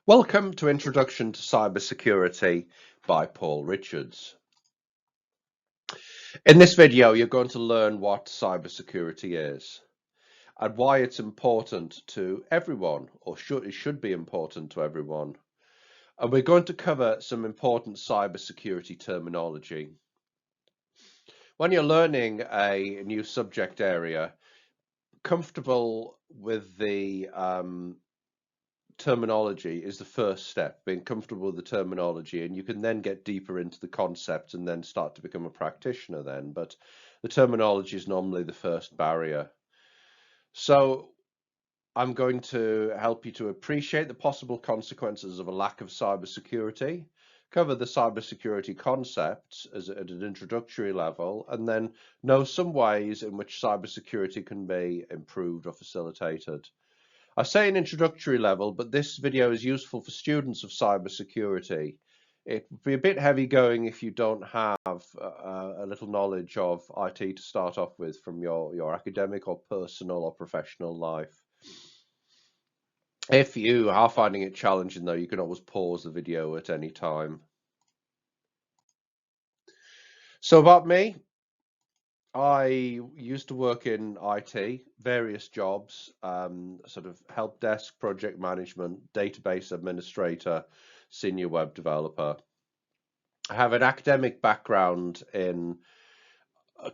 Welcome to Introduction to Cybersecurity by Paul Richards. In this video, you're going to learn what cybersecurity is and why it's important to everyone, or it should be important to everyone. And we're going to cover some important cybersecurity terminology. When you're learning a new subject area, comfortable with the terminology is the first step, being comfortable with the terminology, and you can then get deeper into the concepts and then start to become a practitioner then, but the terminology is normally the first barrier. So I'm going to help you to appreciate the possible consequences of a lack of cybersecurity, cover the cybersecurity concepts at an introductory level, and then know some ways in which cybersecurity can be improved or facilitated. I say an introductory level, but this video is useful for students of cybersecurity. It would be a bit heavy going if you don't have a little knowledge of IT to start off with from your academic or personal or professional life. If you are finding it challenging though, you can always pause the video at any time. So about me, I used to work in IT, various jobs, sort of help desk, project management, database administrator, senior web developer. I have an academic background in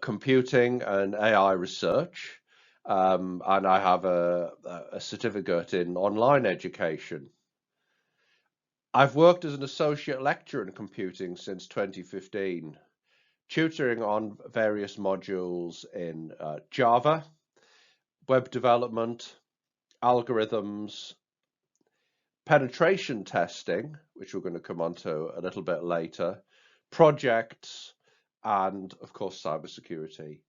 computing and AI research, and I have a certificate in online education. I've worked as an associate lecturer in computing since 2015. Tutoring on various modules in Java, web development, algorithms, penetration testing, which we're going to come on to a little bit later, projects, and of course cybersecurity.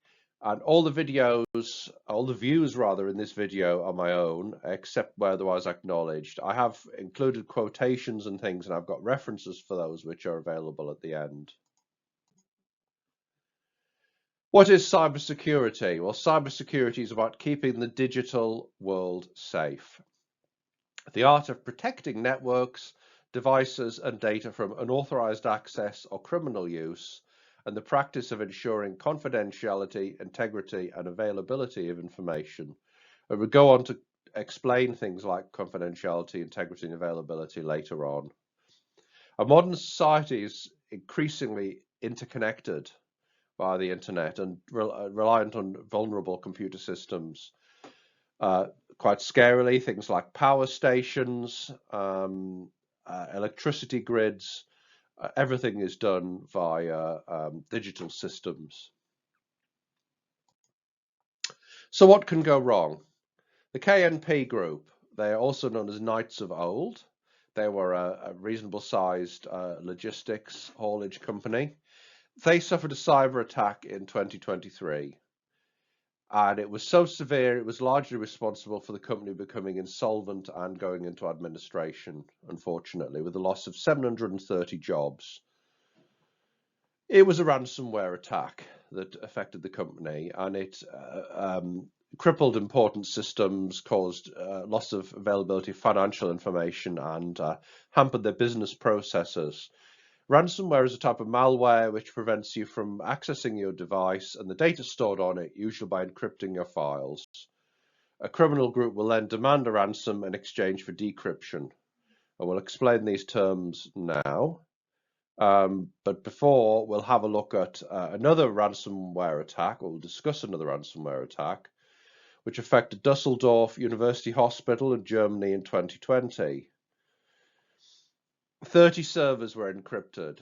And all the views rather in this video are my own, except where otherwise acknowledged. I have included quotations and things, and I've got references for those which are available at the end. What is cybersecurity? Well, cybersecurity is about keeping the digital world safe. The art of protecting networks, devices, and data from unauthorized access or criminal use, and the practice of ensuring confidentiality, integrity, and availability of information. And we'll go on to explain things like confidentiality, integrity, and availability later on. Our modern society is increasingly interconnected via the internet and reliant on vulnerable computer systems. Quite scarily, things like power stations, electricity grids, everything is done via digital systems. So what can go wrong? The KNP group, they are also known as Knights of Old. They were a reasonable sized logistics haulage company. They suffered a cyber attack in 2023, and it was so severe it was largely responsible for the company becoming insolvent and going into administration, unfortunately, with the loss of 730 jobs. It was a ransomware attack that affected the company, and it crippled important systems, caused loss of availability of financial information, and hampered their business processes. Ransomware is a type of malware which prevents you from accessing your device and the data stored on it, usually by encrypting your files. A criminal group will then demand a ransom in exchange for decryption. I will explain these terms now. But before, we'll have a look at another ransomware attack, or we'll discuss another ransomware attack, which affected Dusseldorf University Hospital in Germany in 2020. 30 servers were encrypted.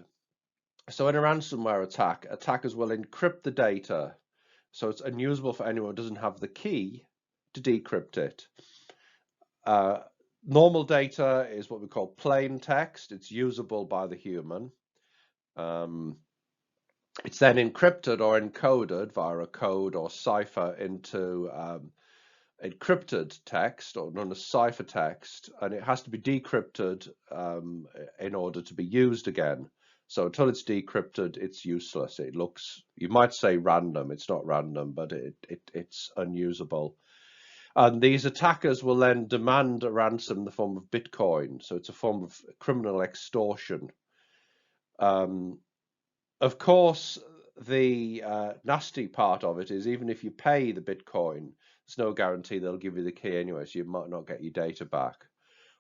So in a ransomware attack, attackers will encrypt the data so it's unusable for anyone who doesn't have the key to decrypt it. Normal data is what we call plain text. It's usable by the human. It's then encrypted or encoded via a code or cipher into encrypted text, or known as ciphertext, and it has to be decrypted in order to be used again. So until it's decrypted, it's useless. It looks, you might say random. It's not random, but it's unusable. And these attackers will then demand a ransom in the form of Bitcoin. So it's a form of criminal extortion. Of course, the nasty part of it is even if you pay the Bitcoin, there's no guarantee they'll give you the key anyway, so you might not get your data back.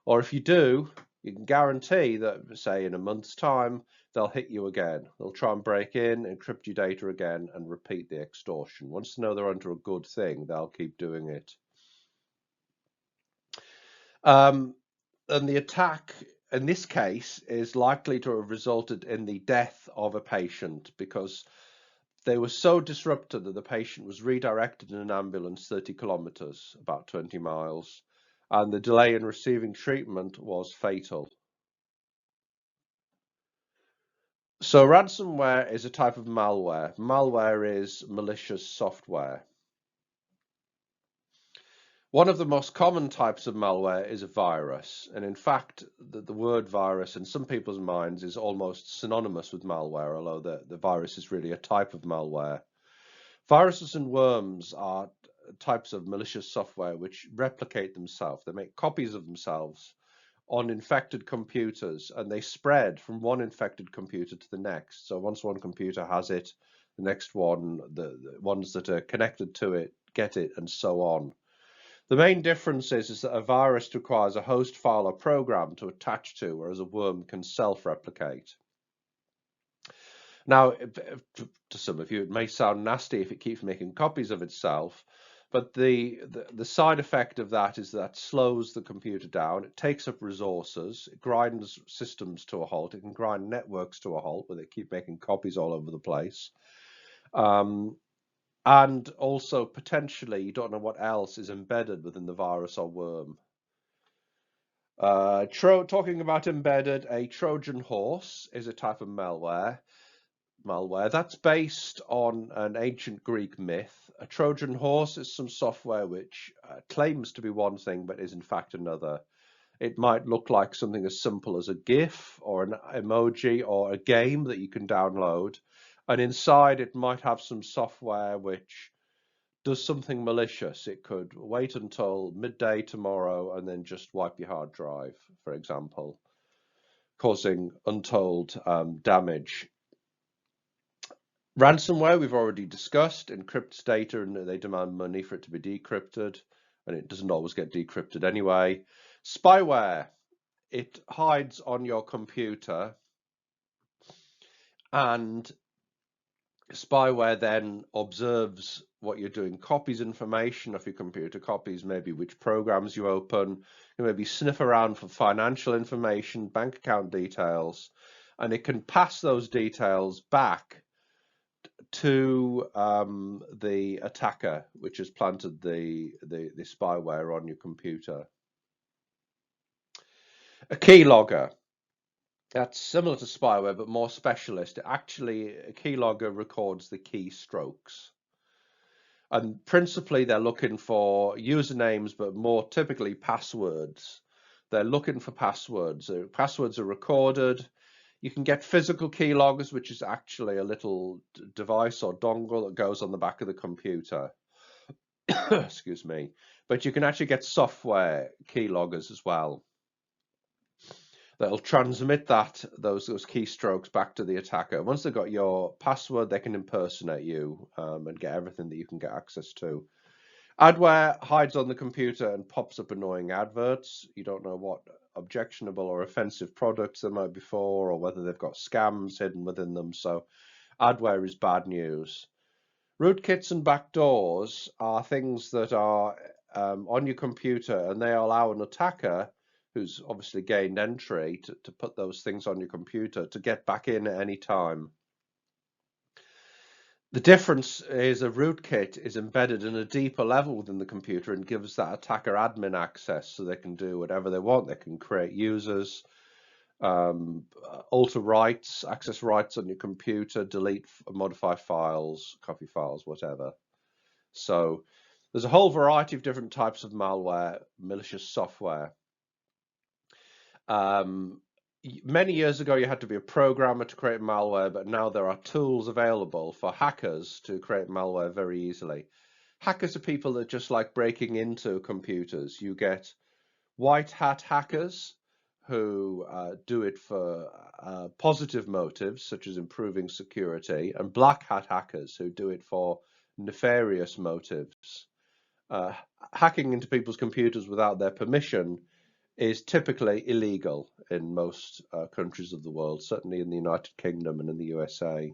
Or if you do, you can guarantee that, say, in a month's time, they'll hit you again. They'll try and break in, encrypt your data again, and repeat the extortion. Once they know they're onto a good thing, they'll keep doing it. And the attack in this case is likely to have resulted in the death of a patient because they were so disrupted that the patient was redirected in an ambulance 30 kilometers, about 20 miles, and the delay in receiving treatment was fatal. So ransomware is a type of malware. Malware is malicious software. One of the most common types of malware is a virus, and in fact, the word virus in some people's minds is almost synonymous with malware, although the virus is really a type of malware. Viruses and worms are types of malicious software which replicate themselves. They make copies of themselves on infected computers, and they spread from one infected computer to the next. So once one computer has it, the next one, the ones that are connected to it get it, and so on. The main difference is that a virus requires a host file or program to attach to, whereas a worm can self-replicate. Now, to some of you, it may sound nasty if it keeps making copies of itself, but the side effect of that is that slows the computer down. It takes up resources. It grinds systems to a halt. It can grind networks to a halt, where they keep making copies all over the place. And also, potentially, you don't know what else is embedded within the virus or worm. Talking about embedded, a Trojan horse is a type of malware that's based on an ancient Greek myth. A Trojan horse is some software which claims to be one thing but is in fact another. It might look like something as simple as a GIF or an emoji or a game that you can download, and inside it might have some software which does something malicious. It could wait until midday tomorrow and then just wipe your hard drive, for example, causing untold damage. Ransomware, we've already discussed, encrypts data and they demand money for it to be decrypted, and it doesn't always get decrypted anyway. Spyware, it hides on your computer, and spyware then observes what you're doing, copies information off your computer, copies maybe which programs you open, you maybe sniff around for financial information, bank account details, and it can pass those details back to the attacker, which has planted the spyware on your computer. A keylogger. That's similar to spyware, but more specialist. Actually, a keylogger records the keystrokes. And principally, they're looking for usernames, but more typically passwords. They're looking for passwords. Passwords are recorded. You can get physical keyloggers, which is actually a little device or dongle that goes on the back of the computer. Excuse me. But you can actually get software keyloggers as well that'll transmit those keystrokes back to the attacker. Once they've got your password, they can impersonate you and get everything that you can get access to. Adware hides on the computer and pops up annoying adverts. You don't know what objectionable or offensive products there might be for, or whether they've got scams hidden within them. So adware is bad news. Rootkits and backdoors are things that are on your computer, and they allow an attacker who's obviously gained entry to put those things on your computer to get back in at any time. The difference is a rootkit is embedded in a deeper level within the computer and gives that attacker admin access, so they can do whatever they want. They can create users, alter rights, access rights on your computer, delete, modify files, copy files, whatever. So there's a whole variety of different types of malware, malicious software. Many years ago, you had to be a programmer to create malware, but now there are tools available for hackers to create malware very easily. Hackers are people that just like breaking into computers. You get white hat hackers who do it for positive motives, such as improving security, and black hat hackers who do it for nefarious motives. Hacking into people's computers without their permission is typically illegal in most countries of the world, certainly in the United Kingdom and in the USA.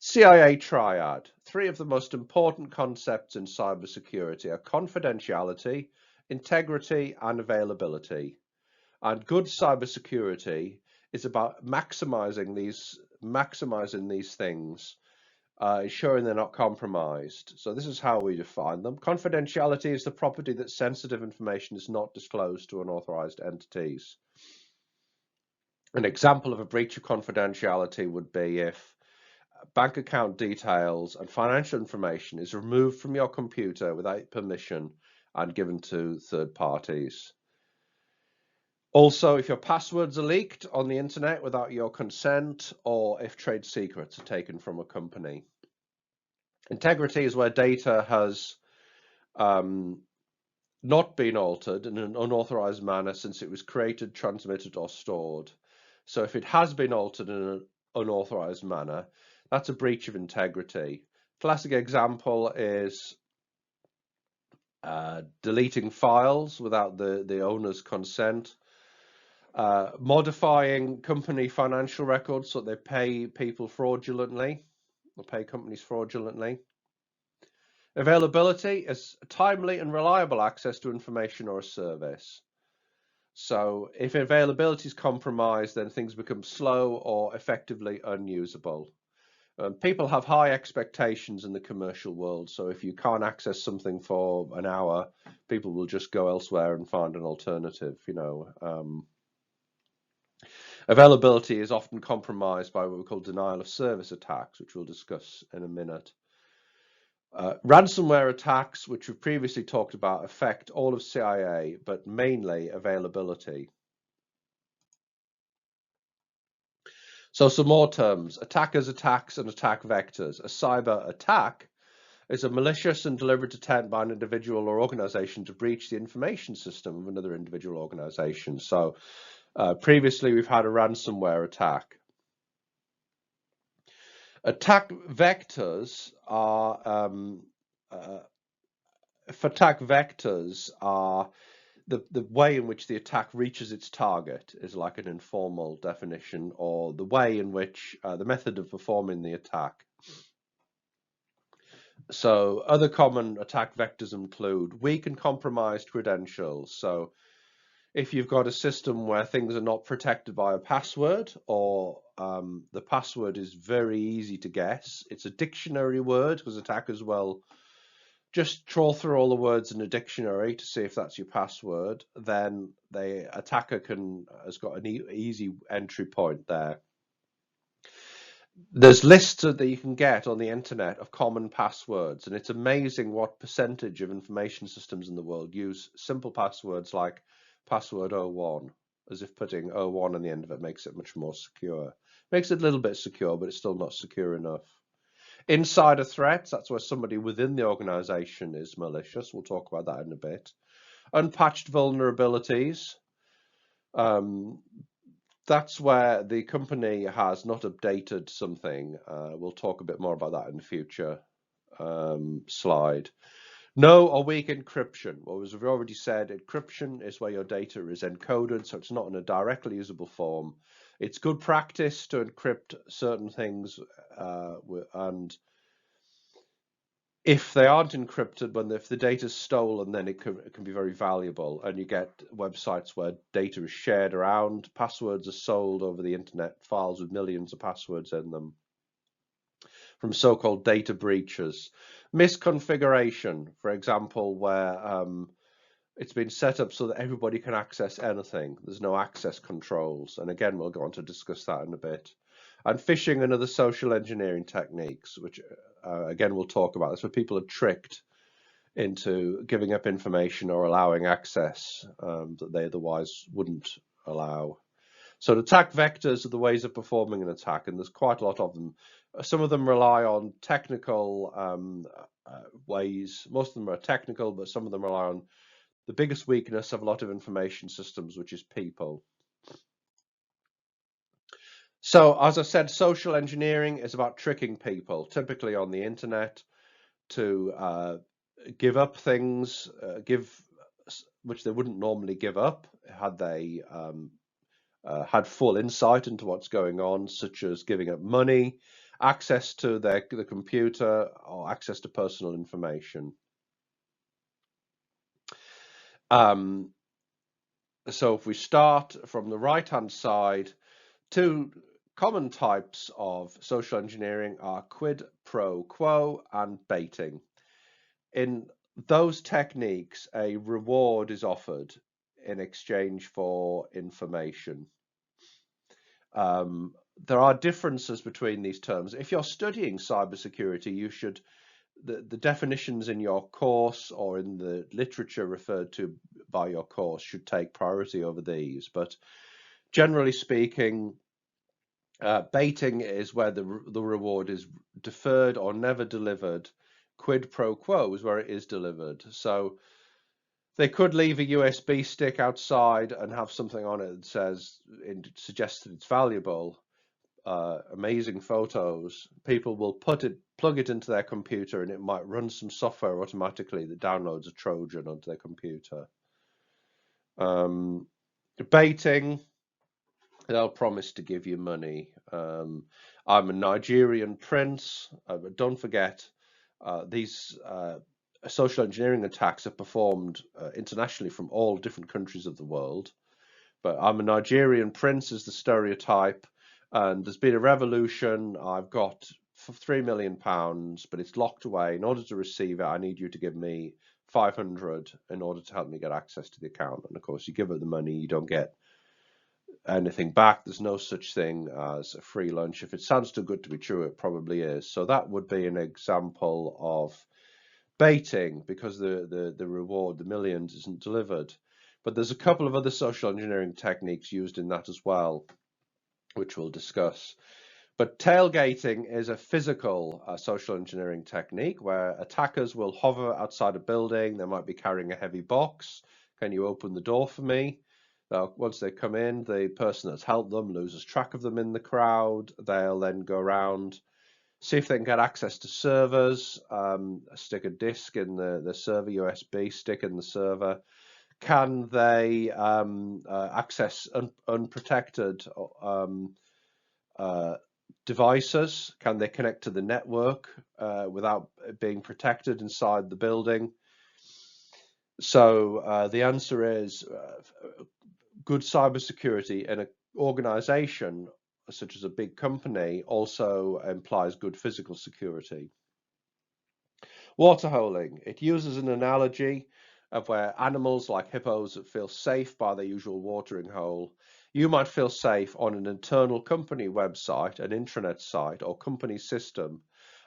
CIA triad. Three of the most important concepts in cybersecurity are confidentiality, integrity, and availability. And good cybersecurity is about maximizing these things, ensuring they're not compromised. So this is how we define them. Confidentiality is the property that sensitive information is not disclosed to unauthorized entities. An example of a breach of confidentiality would be if bank account details and financial information is removed from your computer without permission and given to third parties. Also, if your passwords are leaked on the internet without your consent, or if trade secrets are taken from a company. Integrity is where data has not been altered in an unauthorized manner since it was created, transmitted, or stored. So if it has been altered in an unauthorized manner, that's a breach of integrity. Classic example is deleting files without the owner's consent, modifying company financial records so they pay people fraudulently, or pay companies fraudulently. Availability is timely and reliable access to information or a service. So if availability is compromised, then things become slow or effectively unusable. People have high expectations in the commercial world, so if you can't access something for an hour, people will just go elsewhere and find an alternative, Availability is often compromised by what we call denial of service attacks, which we'll discuss in a minute. Ransomware attacks, which we've previously talked about, affect all of CIA, but mainly availability. So some more terms: attackers, attacks, and attack vectors. A cyber attack is a malicious and deliberate attempt by an individual or organization to breach the information system of another individual organization. So previously we've had a ransomware attack. Attack vectors are the way in which the attack reaches its target is like an informal definition, or the way in which the method of performing the attack. So other common attack vectors include weak and compromised credentials. So if you've got a system where things are not protected by a password, or the password is very easy to guess, it's a dictionary word, because attackers will just trawl through all the words in a dictionary to see if that's your password, then the attacker has got an easy entry point there. There's lists that you can get on the internet of common passwords, and it's amazing what percentage of information systems in the world use simple passwords like password 01, as if putting 01 on the end of it makes it much more secure. Makes it a little bit secure, but it's still not secure enough. Insider threats, that's where somebody within the organization is malicious. We'll talk about that in a bit. Unpatched vulnerabilities. That's where the company has not updated something. We'll talk a bit more about that in the future slide. No or weak encryption. Well, as we've already said, encryption is where your data is encoded, so it's not in a directly usable form. It's good practice to encrypt certain things, and if they aren't encrypted, if the data is stolen, then it can be very valuable, and you get websites where data is shared around. Passwords are sold over the internet, files with millions of passwords in them, from so-called data breaches. Misconfiguration, for example, where it's been set up so that everybody can access anything. There's no access controls, and again we'll go on to discuss that in a bit. And phishing and other social engineering techniques, which again we'll talk about. That's where people are tricked into giving up information or allowing access that they otherwise wouldn't allow. So the attack vectors are the ways of performing an attack, and there's quite a lot of them. Some of them rely on technical ways. Most of them are technical, but some of them rely on the biggest weakness of a lot of information systems, which is people. So, as I said, social engineering is about tricking people, typically on the internet, to give up things, which they wouldn't normally give up had they had full insight into what's going on, such as giving up money, access to the computer, or access to personal information. So if we start from the right-hand side, two common types of social engineering are quid pro quo and baiting. In those techniques, a reward is offered in exchange for information. There are differences between these terms. If you're studying cybersecurity, you should the definitions in your course or in the literature referred to by your course should take priority over these. But generally speaking, baiting is where the reward is deferred or never delivered. Quid pro quo is where it is delivered. So they could leave a USB stick outside and have something on it that says, suggests that it's valuable. Amazing photos. People will plug it into their computer, and it might run some software automatically that downloads a Trojan onto their computer. Baiting, they'll promise to give you money. I'm a Nigerian prince, but don't forget these social engineering attacks are performed internationally from all different countries of the world. But I'm a Nigerian prince is the stereotype, and there's been a revolution. I've got £3 million, but it's locked away. In order to receive it, I need you to give me 500 in order to help me get access to the account. And of course, you give up the money, you don't get anything back. There's no such thing as a free lunch. If it sounds too good to be true, it probably is. So that would be an example of baiting, because the reward, the millions, isn't delivered. But there's a couple of other social engineering techniques used in that as well, which we'll discuss. But tailgating is a physical social engineering technique where attackers will hover outside a building. They might be carrying a heavy box. Can you open the door for me? Once they come in, the person that's helped them loses track of them in the crowd. They'll then go around, see if they can get access to servers, stick a disk in the server, USB stick in the server. Can they access unprotected devices? Can they connect to the network without being protected inside the building? So the answer is good cybersecurity in an organization such as a big company also implies good physical security. Waterholing, it uses an analogy of where animals like hippos feel safe by their usual watering hole. You might feel safe on an internal company website, an intranet site, or company system.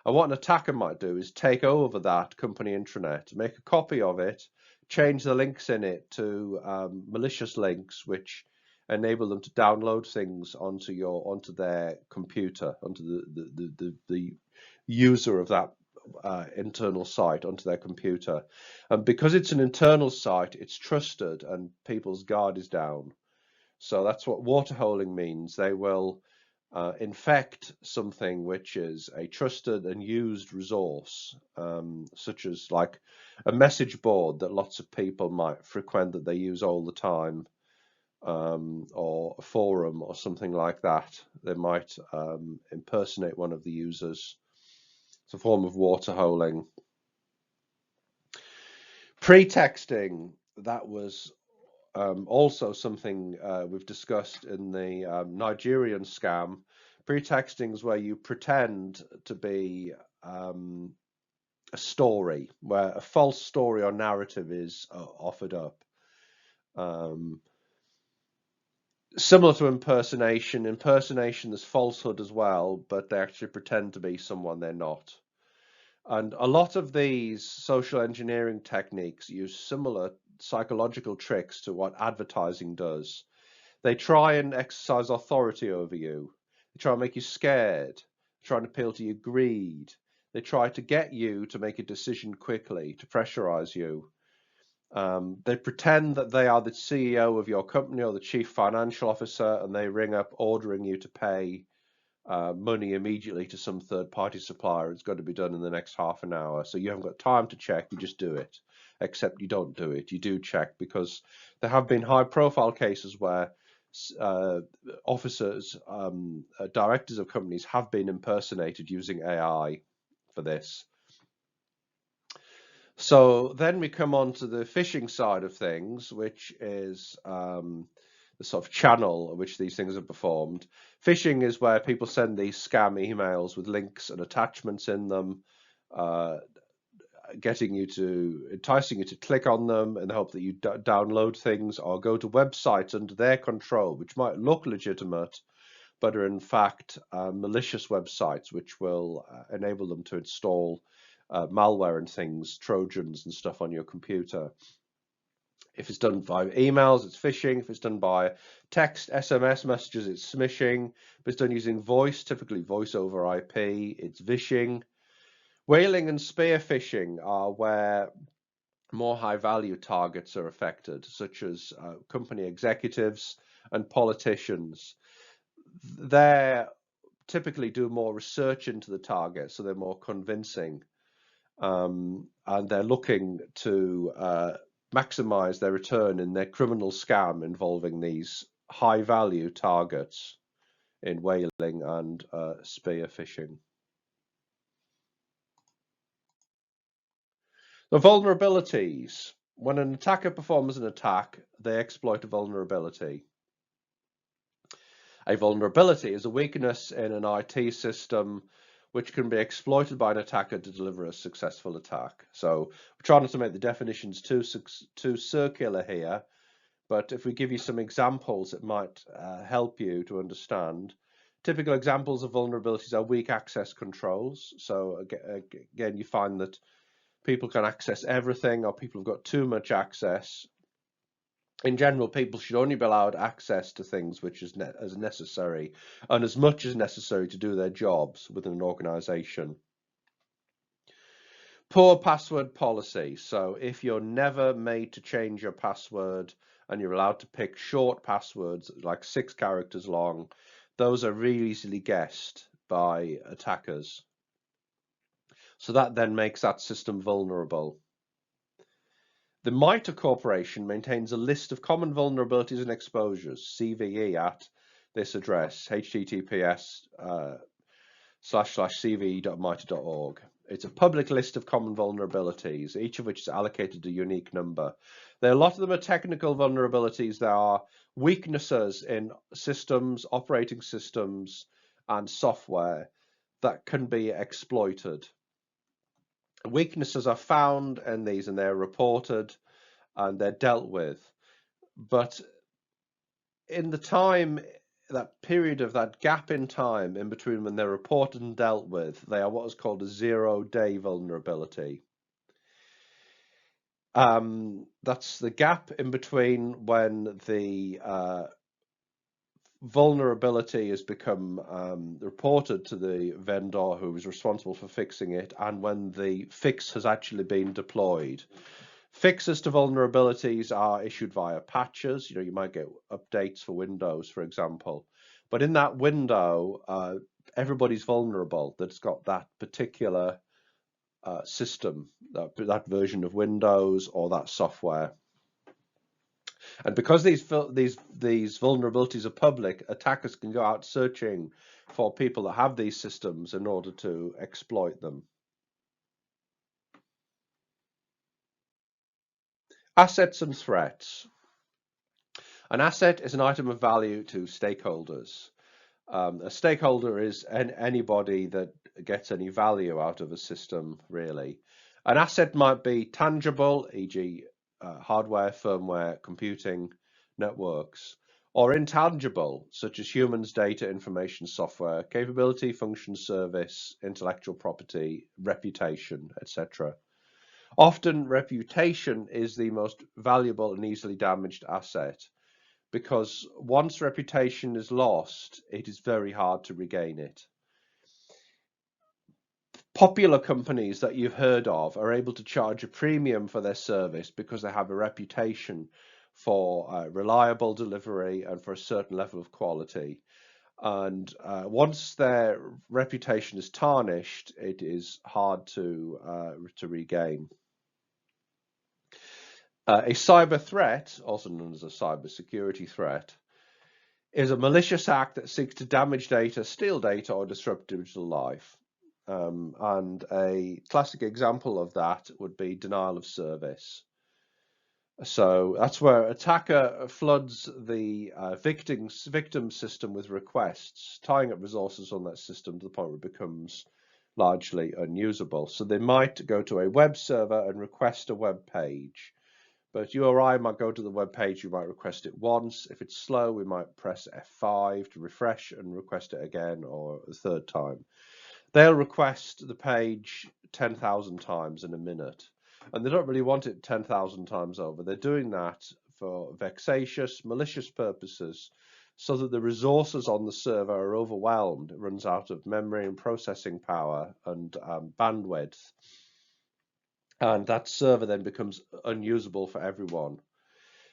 And what an attacker might do is take over that company intranet, make a copy of it, change the links in it to malicious links, which enable them to download things onto their computer, onto the user of that internal site onto their computer. And because it's an internal site, it's trusted and people's guard is down. So that's what waterholing means. They will infect something which is a trusted and used resource, such as like a message board that lots of people might frequent, that they use all the time, or a forum or something like that. They might impersonate one of the users. It's a form of waterholing. Pretexting, that was also something we've discussed in the Nigerian scam. Pretexting is where you pretend to be a story, where a false story or narrative is offered up. Similar to impersonation. Impersonation is falsehood as well, but they actually pretend to be someone they're not. And a lot of these social engineering techniques use similar psychological tricks to what advertising does. They try and exercise authority over you. They try and make you scared. They try and appeal to your greed. They try to get you to make a decision quickly, to pressurize you. They pretend that they are the CEO of your company or the chief financial officer, and they ring up ordering you to pay money immediately to some third-party supplier. It's got to be done in the next half an hour. So you haven't got time to check, you just do it. Except you don't do it, you do check, because there have been high-profile cases where officers, directors of companies have been impersonated using AI for this. So then we come on to the phishing side of things, which is the sort of channel which these things are performed. Phishing is where people send these scam emails with links and attachments in them, enticing you to click on them in the hope that you download things or go to websites under their control, which might look legitimate, but are in fact malicious websites, which will enable them to install malware and things, Trojans and stuff on your computer. If it's done via emails, it's phishing. If it's done by text, SMS messages, it's smishing. If it's done using voice, typically voice over IP, it's vishing. Whaling and spear phishing are where more high-value targets are affected, such as company executives and politicians. They typically do more research into the target, so they're more convincing. And they're looking to maximize their return in their criminal scam involving these high-value targets in whaling and spear phishing. The vulnerabilities. When an attacker performs an attack, they exploit a vulnerability. A vulnerability is a weakness in an IT system which can be exploited by an attacker to deliver a successful attack. So we're trying not to make the definitions too circular here, but if we give you some examples, it might help you to understand. Typical examples of vulnerabilities are weak access controls. So again, you find that people can access everything, or people have got too much access. In general, people should only be allowed access to things which is as necessary and as much as necessary to do their jobs within an organization. Poor password policy. So if you're never made to change your password and you're allowed to pick short passwords, like 6 characters long, those are really easily guessed by attackers. So that then makes that system vulnerable. The MITRE Corporation maintains a list of common vulnerabilities and exposures, CVE, at this address, https://cve.mitre.org. It's a public list of common vulnerabilities, each of which is allocated a unique number. A lot of them are technical vulnerabilities. There are weaknesses in systems, operating systems, and software that can be exploited. Weaknesses are found in these and they're reported and they're dealt with. But in the time, that period of that gap in time in between when they're reported and dealt with, they are what is called a 0-day vulnerability. That's the gap in between when the vulnerability has become reported to the vendor who is responsible for fixing it, and when the fix has actually been deployed. Fixes to vulnerabilities are issued via patches. You might get updates for Windows, for example, but in that window, everybody's vulnerable that's got that particular system, that version of Windows or that software. And because these vulnerabilities are public, attackers can go out searching for people that have these systems in order to exploit them. Assets and threats. An asset is an item of value to stakeholders. A stakeholder is anybody that gets any value out of a system, really. An asset might be tangible, e.g. hardware, firmware, computing, networks, or intangible, such as humans, data, information, software, capability, function, service, intellectual property, reputation, etc. Often, reputation is the most valuable and easily damaged asset because once reputation is lost, it is very hard to regain it. Popular companies that you've heard of are able to charge a premium for their service because they have a reputation for reliable delivery and for a certain level of quality. And once their reputation is tarnished, it is hard to regain. A cyber threat, also known as a cybersecurity threat, is a malicious act that seeks to damage data, steal data, or disrupt digital life. And a classic example of that would be denial of service. So that's where attacker floods the victim system with requests, tying up resources on that system to the point where it becomes largely unusable. So they might go to a web server and request a web page. But you or I might go to the web page, you might request it once. If it's slow, we might press F5 to refresh and request it again, or a third time. They'll request the page 10,000 times in a minute, and they don't really want it 10,000 times over. They're doing that for vexatious, malicious purposes, so that the resources on the server are overwhelmed. It runs out of memory and processing power and bandwidth. And that server then becomes unusable for everyone.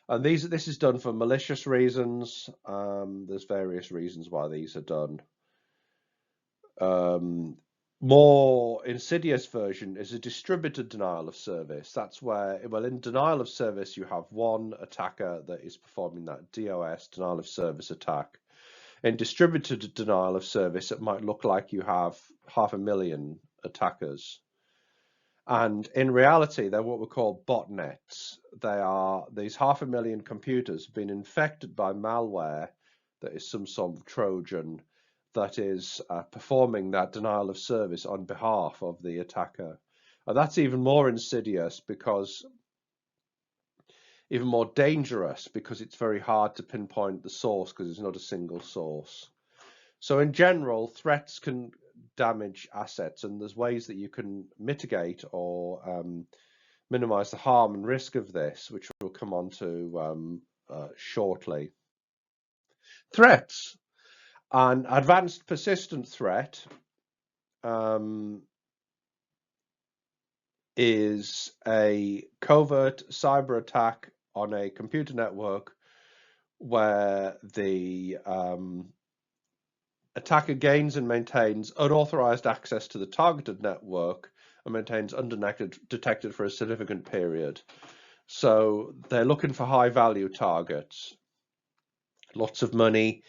And this is done for malicious reasons. There's various reasons why these are done. More insidious version is a distributed denial of service. That's where, well, in denial of service, you have one attacker that is performing that DOS, denial of service attack. In distributed denial of service, it might look like you have 500,000 attackers. And in reality, they're what we call botnets. They are these 500,000 computers have been infected by malware that is some sort of Trojan that is performing that denial of service on behalf of the attacker. And that's even more insidious because even more dangerous because it's very hard to pinpoint the source because it's not a single source. So in general, threats can damage assets, and there's ways that you can mitigate or minimize the harm and risk of this, which we'll come on to shortly. Threats. An advanced persistent threat is a covert cyber attack on a computer network where the attacker gains and maintains unauthorized access to the targeted network and maintains undetected for a significant period. So they're looking for high value targets, lots of money,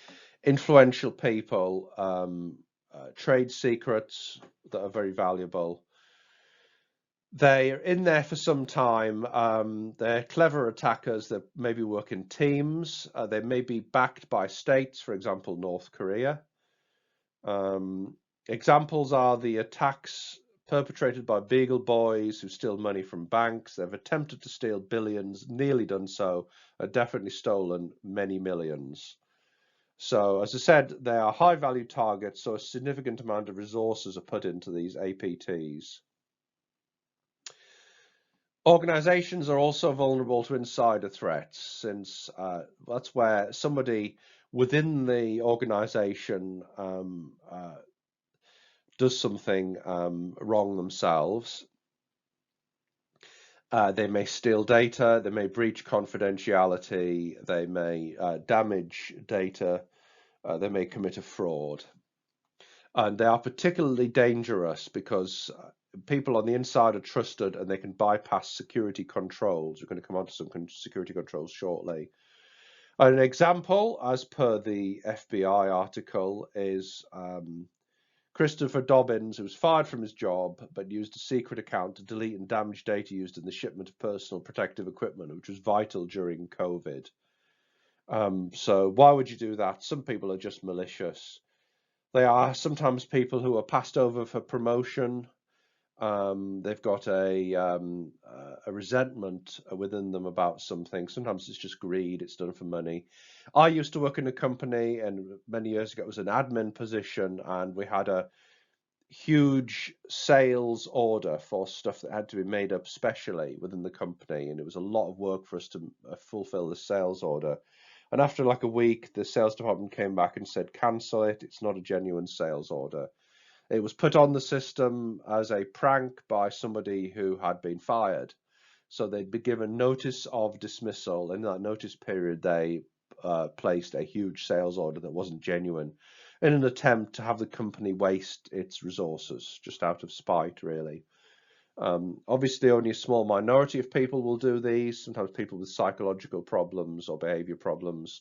influential people, trade secrets that are very valuable. They're in there for some time. They're clever attackers that maybe work in teams. They may be backed by states, for example, North Korea. Examples are the attacks perpetrated by Beagle Boys who steal money from banks. They've attempted to steal billions, nearly done so, and definitely stolen many millions. So, as I said, they are high value targets, so a significant amount of resources are put into these APTs. Organizations are also vulnerable to insider threats, since that's where somebody within the organization does something wrong themselves. They may steal data, they may breach confidentiality, they may damage data, they may commit a fraud. And they are particularly dangerous because people on the inside are trusted and they can bypass security controls. We're going to come on to some security controls shortly. An example, as per the FBI article, is Christopher Dobbins, who was fired from his job but used a secret account to delete and damage data used in the shipment of personal protective equipment, which was vital during COVID. So why would you do that? Some people are just malicious. They are sometimes people who are passed over for promotion. They've got a resentment within them about something. Sometimes it's just greed. It's done for money. I used to work in a company, and many years ago it was an admin position, and we had a huge sales order for stuff that had to be made up specially within the company, and it was a lot of work for us to fulfill the sales order. And after like a week, the sales department came back and said, cancel it. It's not a genuine sales order. It was put on the system as a prank by somebody who had been fired. So they'd be given notice of dismissal. In that notice period, they placed a huge sales order that wasn't genuine in an attempt to have the company waste its resources, just out of spite, really. Obviously, only a small minority of people will do these, sometimes people with psychological problems or behavior problems.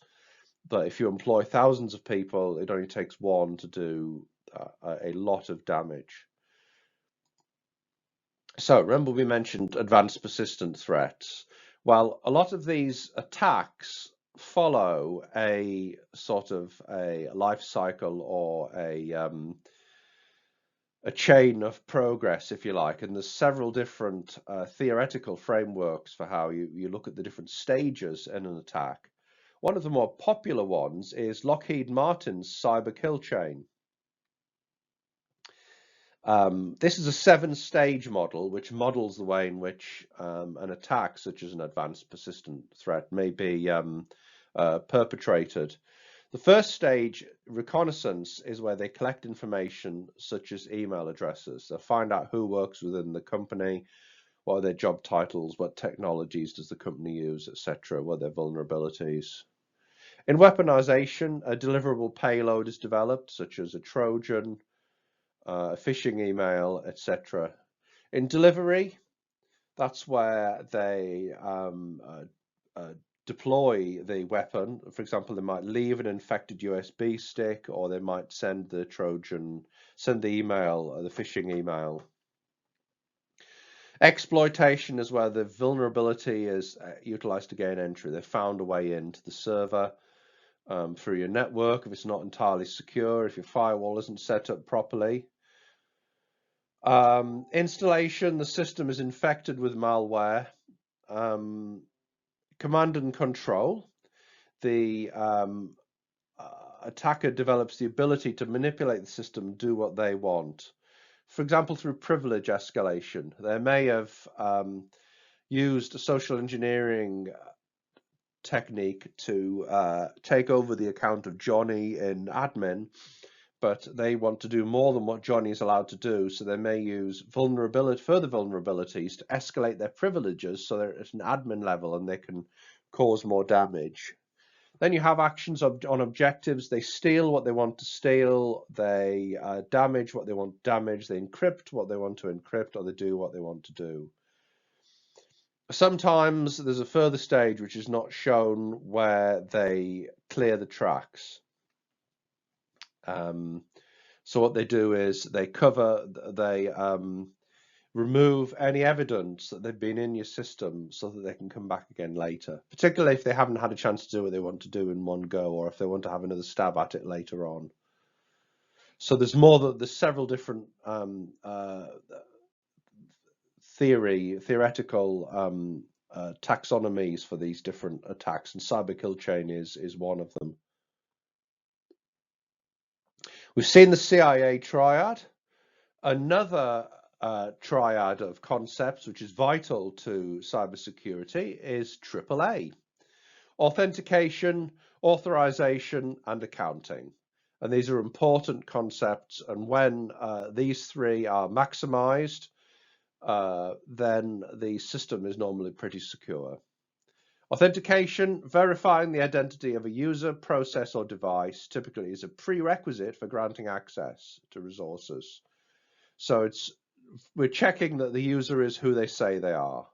But if you employ thousands of people, it only takes one to do a lot of damage. So remember we mentioned advanced persistent threats. Well, a lot of these attacks follow a sort of a life cycle or a chain of progress, if you like, and there's several different theoretical frameworks for how you look at the different stages in an attack. One of the more popular ones is Lockheed Martin's cyber kill chain. This is a 7-stage model which models the way in which an attack, such as an advanced persistent threat, may be perpetrated. The first stage, reconnaissance, is where they collect information such as email addresses. They'll find out who works within the company, what are their job titles, what technologies does the company use, etc., what are their vulnerabilities. In weaponization, a deliverable payload is developed, such as a Trojan, a phishing email, etc. In delivery, that's where they deploy the weapon. For example, they might leave an infected USB stick, or they might send the Trojan, send the email, the phishing email. Exploitation is where the vulnerability is utilized to gain entry. They found a way into the server through your network if it's not entirely secure, if your firewall isn't set up properly. Installation, the system is infected with malware. Command and control, the attacker develops the ability to manipulate the system and do what they want. For example, through privilege escalation. They may have used a social engineering technique to take over the account of Johnny in admin, but they want to do more than what Johnny is allowed to do, so they may use further vulnerabilities to escalate their privileges so they're at an admin level and they can cause more damage. Then you have actions on objectives. They steal what they want to steal, they damage what they want to damage, they encrypt what they want to encrypt, or they do what they want to do. Sometimes there's a further stage which is not shown where they clear the tracks. So what they do is they remove any evidence that they've been in your system so that they can come back again later, particularly if they haven't had a chance to do what they want to do in one go, or if they want to have another stab at it later on. So there's several different theoretical taxonomies for these different attacks, and cyber kill chain is one of them. We've seen the CIA triad. Another triad of concepts which is vital to cybersecurity is AAA: authentication, authorization, and accounting. And these are important concepts, and when these three are maximized, then the system is normally pretty secure. Authentication, verifying the identity of a user, process, or device, typically is a prerequisite for granting access to resources. So we're checking that the user is who they say they are.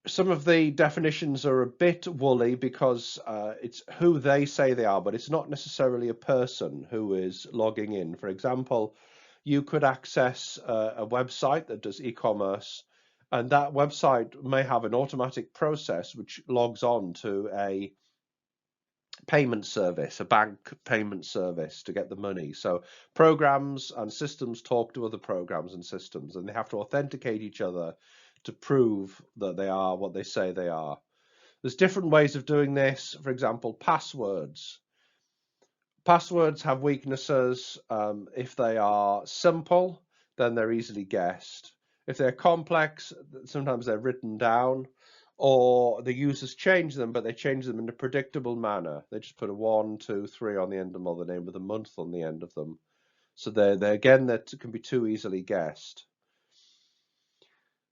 Some of the definitions are a bit woolly because it's who they say they are, but it's not necessarily a person who is logging in. For example, you could access a website that does e-commerce, and that website may have an automatic process which logs on to a payment service, a bank payment service, to get the money. So programs and systems talk to other programs and systems, and they have to authenticate each other to prove that they are what they say they are. There's different ways of doing this. For example, passwords. Passwords have weaknesses. If they are simple, then they're easily guessed. If they're complex, sometimes they're written down, or the users change them, but they change them in a predictable manner. They just put a 1, 2, 3 on the end of them, or the name of the month on the end of them. So they're again, that can be too easily guessed.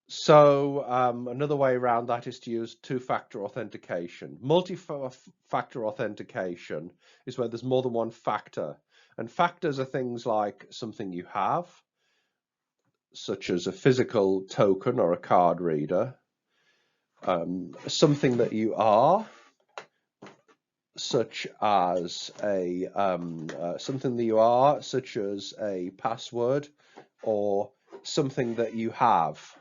So another way around that is to use two-factor authentication. Multi-factor authentication is where there's more than one factor. And factors are things like something you have, such as a physical token or a card reader, something that you are, such as a password, or something that you have.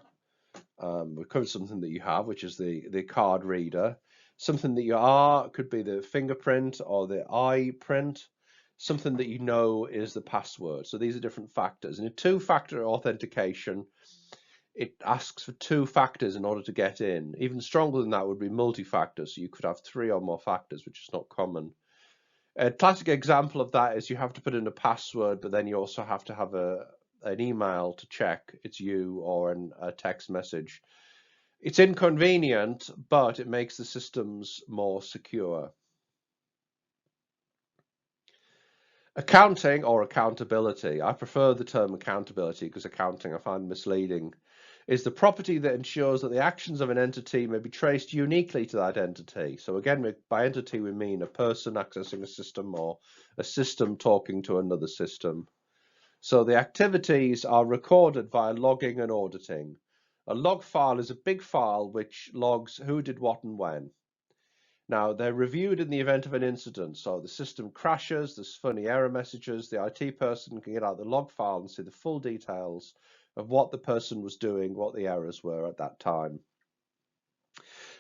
We've covered something that you have, which is the card reader. Something that you are could be the fingerprint or the eye print. Something that you know is the password. So these are different factors. And in two-factor authentication, it asks for two factors in order to get in. Even stronger than that would be multi-factor. So you could have 3 or more factors, which is not common. A classic example of that is you have to put in a password, but then you also have to have an email to check it's you, or a text message. It's inconvenient, but it makes the systems more secure. Accounting or accountability. I prefer the term accountability because accounting I find misleading. Is the property that ensures that the actions of an entity may be traced uniquely to that entity. So again, by entity we mean a person accessing a system or a system talking to another system. So the activities are recorded via logging and auditing. A log file is a big file which logs who did what and when. Now, they're reviewed in the event of an incident. So the system crashes, there's funny error messages, the IT person can get out the log file and see the full details of what the person was doing, what the errors were at that time.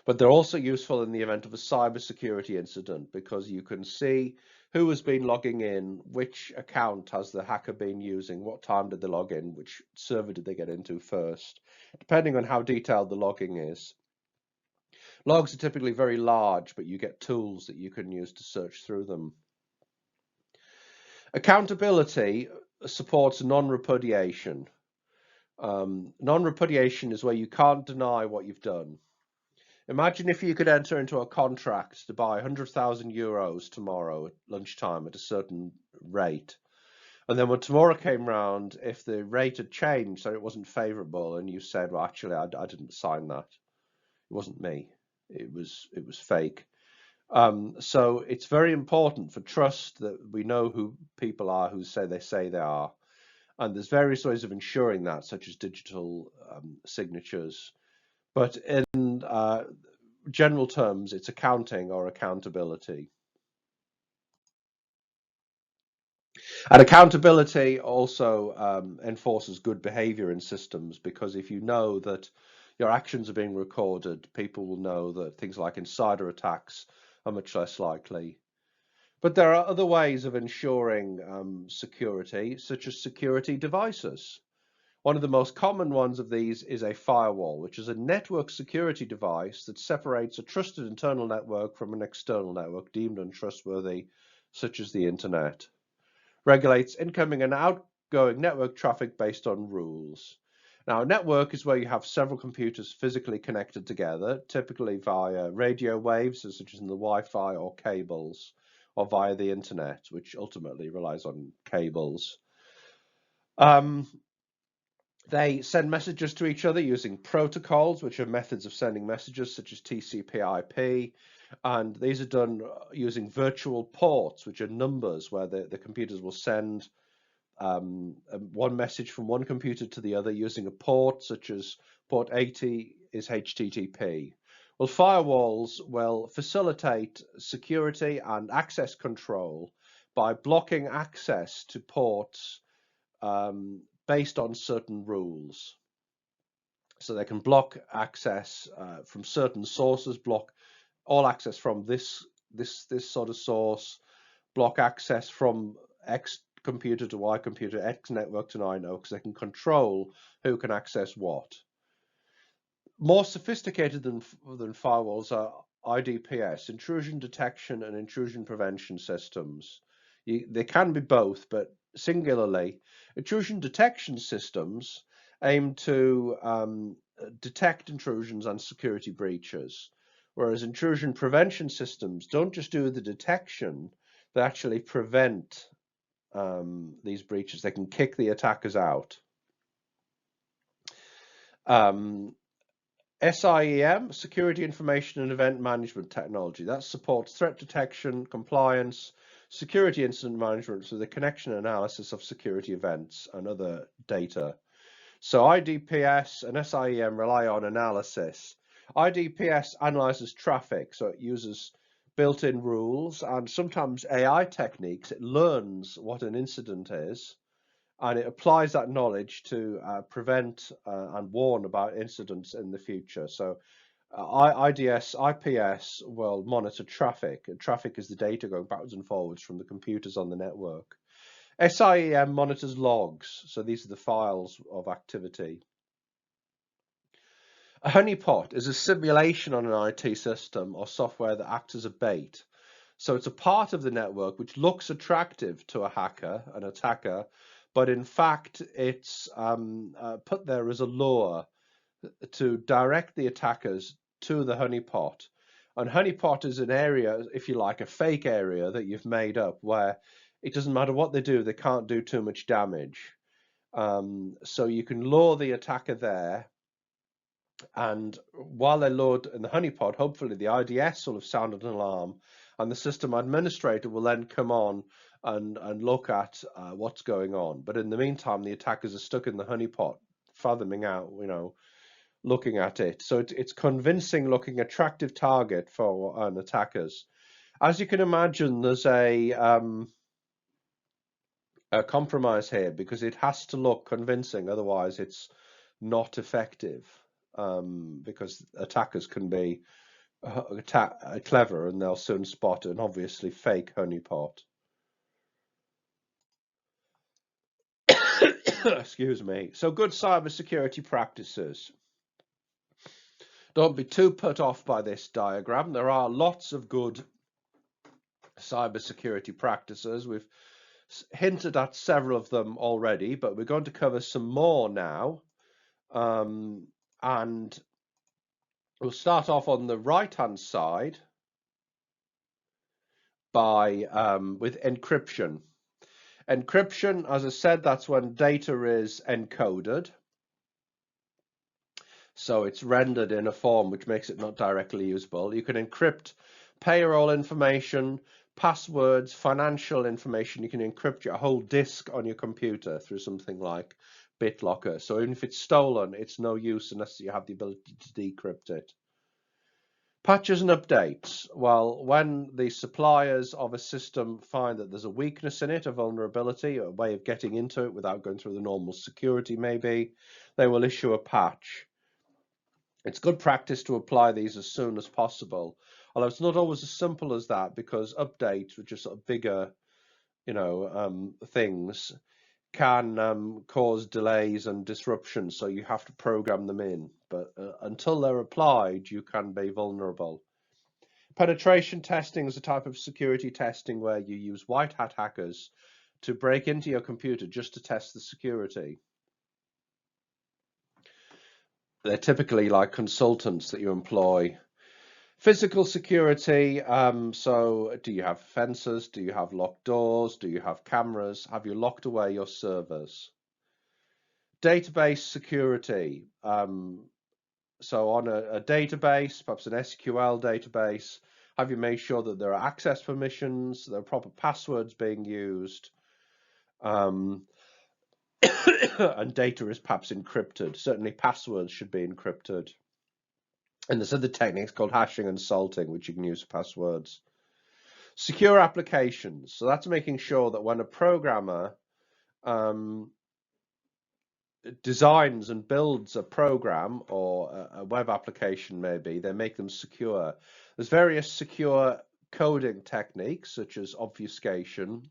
But they're also useful in the event of a cybersecurity incident because you can see who has been logging in, which account has the hacker been using, what time did they log in, which server did they get into first, depending on how detailed the logging is. Logs are typically very large, but you get tools that you can use to search through them. Accountability supports non-repudiation. Non-repudiation is where you can't deny what you've done. Imagine if you could enter into a contract to buy 100,000 euros tomorrow at lunchtime at a certain rate. And then when tomorrow came round, if the rate had changed so it wasn't favourable and you said, well, actually, I didn't sign that. It wasn't me. It was fake. So it's very important for trust that we know who people are who say they are. And there's various ways of ensuring that, such as digital signatures. But in general terms, it's accounting or accountability. And accountability also enforces good behavior in systems, because if you know that your actions are being recorded, people will know that things like insider attacks are much less likely. But there are other ways of ensuring security, such as security devices. One of the most common ones of these is a firewall, which is a network security device that separates a trusted internal network from an external network deemed untrustworthy, such as the internet. Regulates incoming and outgoing network traffic based on rules. Now, a network is where you have several computers physically connected together, typically via radio waves, such as in the Wi-Fi, or cables, or via the internet, which ultimately relies on cables. They send messages to each other using protocols, which are methods of sending messages, such as TCP/IP, and these are done using virtual ports, which are numbers where the computers will send one message from one computer to the other using a port, such as port 80 is HTTP. Well, firewalls will facilitate security and access control by blocking access to ports based on certain rules. So they can block access from certain sources, block all access from this sort of source, block access from X computer to Y computer, X network to Y network, because they can control who can access what. More sophisticated than firewalls are IDPS, intrusion detection and intrusion prevention systems. They can be both, but singularly, intrusion detection systems aim to detect intrusions and security breaches, whereas intrusion prevention systems don't just do the detection, they actually prevent these breaches. They can kick the attackers out. SIEM, Security Information and Event Management Technology, that supports threat detection, compliance, security incident management through the connection analysis of security events and other data. So IDPS and SIEM rely on analysis. IDPS analyzes traffic, so it uses built-in rules and sometimes AI techniques. It learns what an incident is, and it applies that knowledge to prevent and warn about incidents in the future. So IPS will monitor traffic, and traffic is the data going backwards and forwards from the computers on the network. SIEM monitors logs, so these are the files of activity. A honeypot is a simulation on an IT system or software that acts as a bait. So it's a part of the network which looks attractive to a hacker, an attacker, but in fact it's put there as a lure to direct the attackers to the honeypot. And honeypot is an area, if you like, a fake area that you've made up where it doesn't matter what they do, they can't do too much damage. So you can lure the attacker there, and while they're lured in the honeypot, hopefully the IDS will have sounded an alarm, and the system administrator will then come on and look at what's going on. But in the meantime, the attackers are stuck in the honeypot, fathoming out, looking at it. So it's convincing looking attractive target for attackers. As you can imagine, there's a compromise here because it has to look convincing, otherwise it's not effective, because attackers can be clever and they'll soon spot an obviously fake honeypot. Excuse me. So good cybersecurity practices. Don't be too put off by this diagram. There are lots of good cybersecurity practices. We've hinted at several of them already, but we're going to cover some more now. And we'll start off on the right-hand side with encryption. Encryption, as I said, that's when data is encoded. So it's rendered in a form which makes it not directly usable. You can encrypt payroll information, passwords, financial information. You can encrypt your whole disk on your computer through something like BitLocker. So even if it's stolen, it's no use unless you have the ability to decrypt it. Patches and updates. Well, when the suppliers of a system find that there's a weakness in it, a vulnerability, a way of getting into it without going through the normal security maybe, they will issue a patch. It's good practice to apply these as soon as possible, although it's not always as simple as that, because updates, which are sort of bigger, things, can cause delays and disruptions, so you have to program them in. But until they're applied, you can be vulnerable. Penetration testing is a type of security testing where you use white hat hackers to break into your computer just to test the security. They're typically like consultants that you employ. Physical security, so do you have fences? Do you have locked doors? Do you have cameras? Have you locked away your servers? Database security, so on a database, perhaps an SQL database, have you made sure that there are access permissions, there are proper passwords being used, and data is perhaps encrypted. Certainly passwords should be encrypted. And there's other techniques called hashing and salting, which you can use for passwords. Secure applications. So that's making sure that when a programmer designs and builds a program or a web application, maybe, they make them secure. There's various secure coding techniques, such as obfuscation.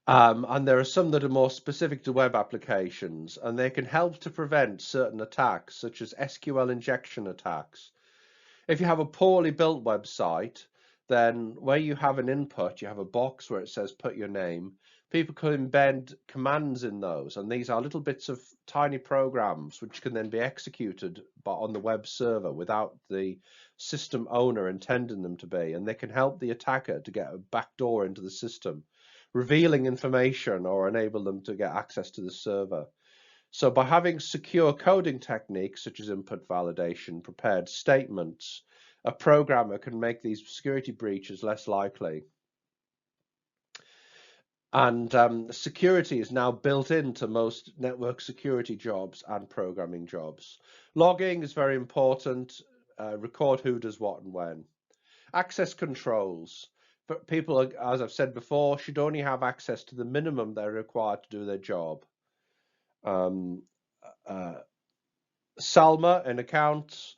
And there are some that are more specific to web applications, and they can help to prevent certain attacks, such as SQL injection attacks. If you have a poorly built website, then where you have an input, you have a box where it says put your name, People can embed commands in those, and these are little bits of tiny programs which can then be executed on the web server without the system owner intending them to be, and they can help the attacker to get a backdoor into the system, revealing information or enable them to get access to the server. So by having secure coding techniques such as input validation, prepared statements, a programmer can make these security breaches less likely. And security is now built into most network security jobs and programming jobs. Logging is very important. Record who does what and when. Access controls. But people, as I've said before, should only have access to the minimum they're required to do their job. Salma, an account,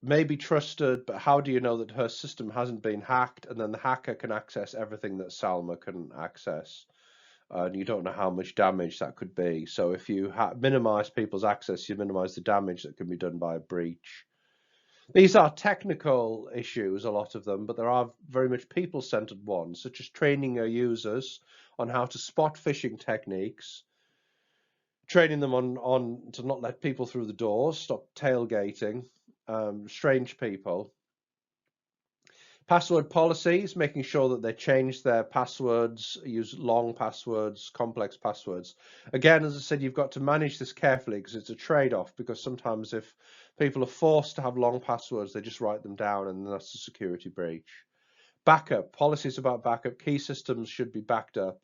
may be trusted, but how do you know that her system hasn't been hacked and then the hacker can access everything that Salma can access? And you don't know how much damage that could be. So if you minimize people's access, you minimize the damage that can be done by a breach. These are technical issues, a lot of them, but there are very much people-centered ones, such as training your users on how to spot phishing techniques, training them on to not let people through the doors, stop tailgating, strange people. Password policies, making sure that they change their passwords, use long passwords, complex passwords. Again, as I said, you've got to manage this carefully because it's a trade-off, because sometimes if people are forced to have long passwords, they just write them down and that's a security breach. Backup, policies about backup. Key systems should be backed up.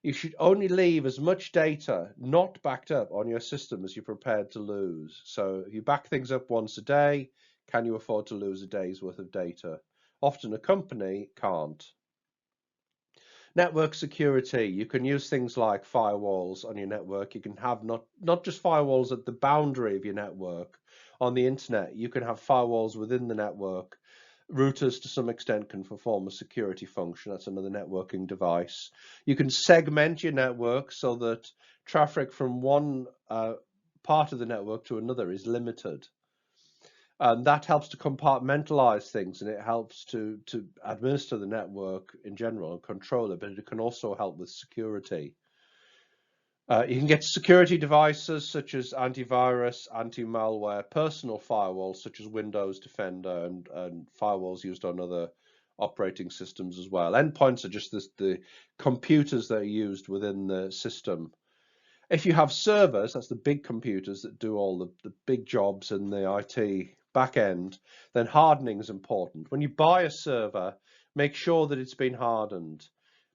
You should only leave as much data not backed up on your system as you're prepared to lose. So if you back things up once a day, can you afford to lose a day's worth of data? Often a company can't. Network security. You can use things like firewalls on your network. You can have not just firewalls at the boundary of your network. On the internet, you can have firewalls within the network. Routers, to some extent, can perform a security function. That's another networking device. You can segment your network so that traffic from one part of the network to another is limited. And that helps to compartmentalize things, and it helps to administer the network in general and control it, but it can also help with security. You can get security devices such as antivirus, anti-malware, personal firewalls such as Windows Defender, and firewalls used on other operating systems as well. Endpoints are just the computers that are used within the system. If you have servers, that's the big computers that do all the big jobs in the IT back end, then hardening is important. When you buy a server, make sure that it's been hardened.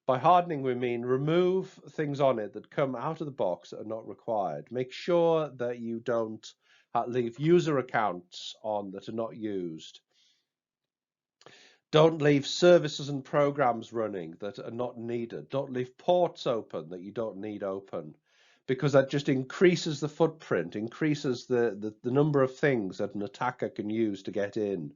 By hardening, we mean remove things on it that come out of the box that are not required. Make sure that you don't leave user accounts on that are not used. Don't leave services and programs running that are not needed. Don't leave ports open that you don't need open, because that just increases the footprint, increases the number of things that an attacker can use to get in.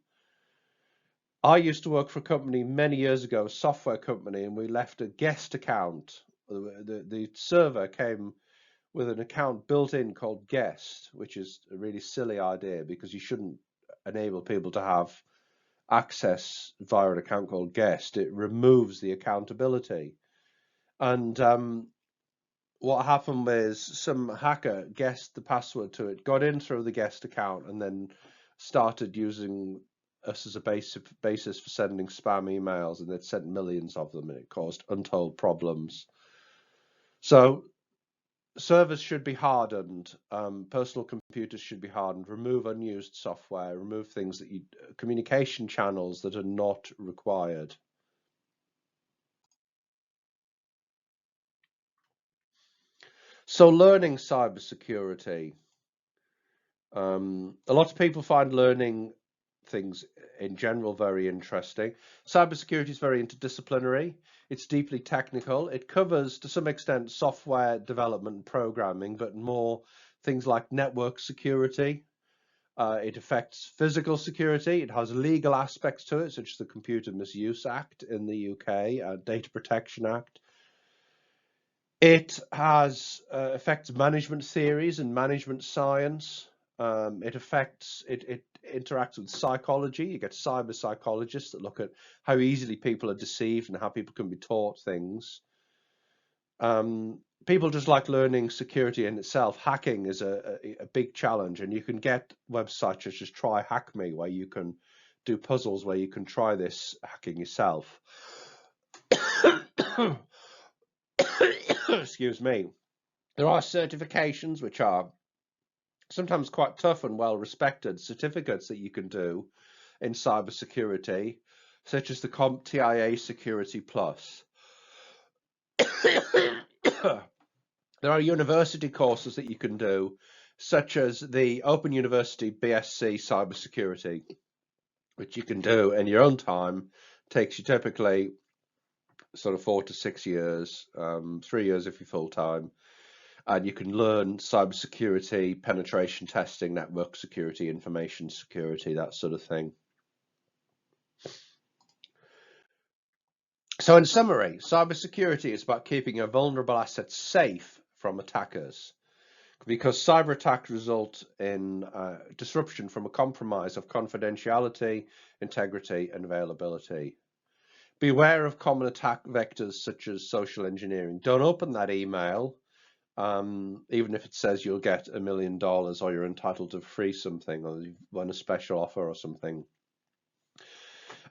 I used to work for a company many years ago, a software company, and we left a guest account. The server came with an account built in called guest, which is a really silly idea because you shouldn't enable people to have access via an account called guest. It removes the accountability. And what happened was some hacker guessed the password to it, got in through the guest account, and then started using us as a basis for sending spam emails, and they'd sent millions of them, and it caused untold problems. So servers should be hardened, personal computers should be hardened, remove unused software, remove things that communication channels that are not required. So learning cybersecurity. A lot of people find learning things in general very interesting. Cybersecurity is very interdisciplinary. It's deeply technical. It covers, to some extent, software development and programming, but more things like network security. It affects physical security. It has legal aspects to it, such as the Computer Misuse Act in the UK, Data Protection Act. It has affects management theories and management science. It interacts with psychology. You get cyber psychologists that look at how easily people are deceived and how people can be taught things. People just like learning security in itself. Hacking is a big challenge, and you can get websites such as Try Hack Me, where you can do puzzles where you can try this hacking yourself. Excuse me. There are certifications which are sometimes quite tough and well respected certificates that you can do in cybersecurity, such as the CompTIA Security Plus. There are university courses that you can do, such as the Open University BSc Cybersecurity, which you can do in your own time. Takes you typically sort of 4 to 6 years, 3 years if you're full time. And you can learn cybersecurity, penetration testing, network security, information security, that sort of thing. So in summary, cybersecurity is about keeping your vulnerable assets safe from attackers, because cyber attacks result in disruption from a compromise of confidentiality, integrity, and availability. Beware of common attack vectors such as social engineering. Don't open that email, even if it says you'll get $1 million or you're entitled to free something or you've won a special offer or something.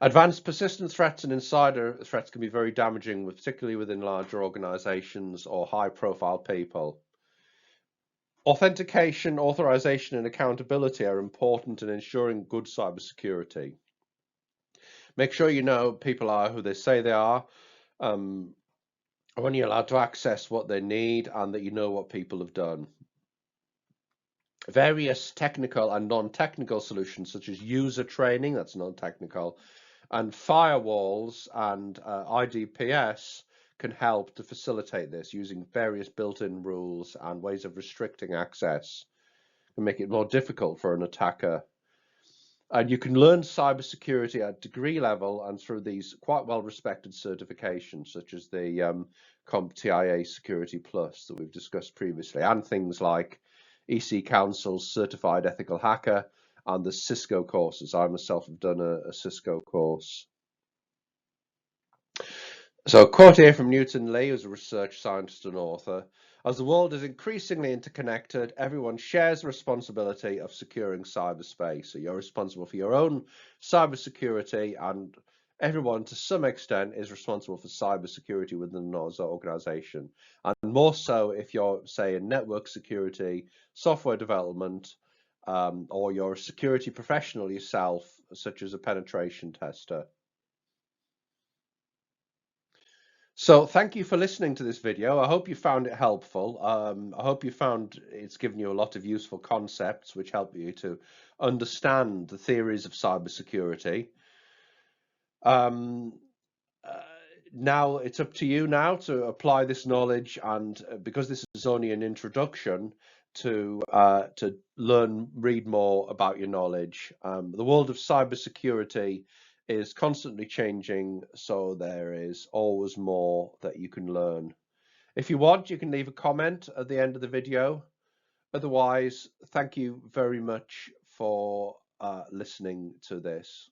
Advanced persistent threats and insider threats can be very damaging, particularly within larger organizations or high-profile people. Authentication, authorization, and accountability are important in ensuring good cybersecurity. Make sure you know people are who they say they are, when you're allowed to access what they need, and that you know what people have done. Various technical and non-technical solutions, such as user training, that's non-technical, and firewalls and IDPS can help to facilitate this using various built-in rules and ways of restricting access and make it more difficult for an attacker. And you can learn cybersecurity at degree level and through these quite well-respected certifications, such as the CompTIA Security Plus that we've discussed previously, and things like EC Council's Certified Ethical Hacker and the Cisco courses. I myself have done a Cisco course. So a quote here from Newton Lee, who's a research scientist and author. As the world is increasingly interconnected, everyone shares the responsibility of securing cyberspace. So you're responsible for your own cybersecurity, and everyone to some extent is responsible for cybersecurity within an organization. And more so if you're, say, in network security, software development, or you're a security professional yourself, such as a penetration tester. So thank you for listening to this video. I hope you found it helpful. I hope you found it's given you a lot of useful concepts which help you to understand the theories of cybersecurity. Now it's up to you now to apply this knowledge, and because this is only an introduction, to read more about your knowledge. The world of cybersecurity is constantly changing, so there is always more that you can learn. If you want, you can leave a comment at the end of the video. Otherwise, thank you very much for listening to this.